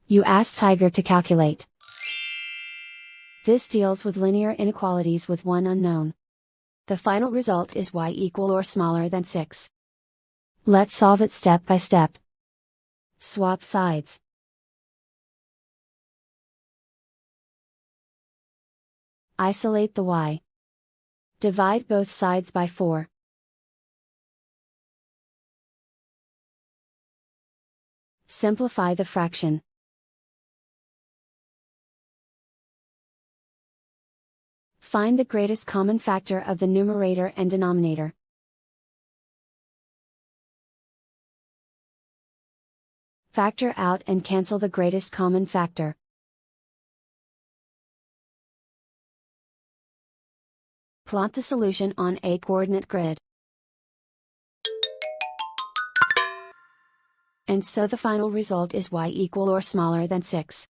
You ask Tiger to calculate. This deals with linear inequalities with one unknown. The final result is y equal or smaller than 6. Let's solve it step by step. Swap sides. Isolate the y. Divide both sides by 4. Simplify the fraction. Find the greatest common factor of the numerator and denominator. Factor out and cancel the greatest common factor. Plot the solution on a coordinate grid. And so the final result is y equal or smaller than 6.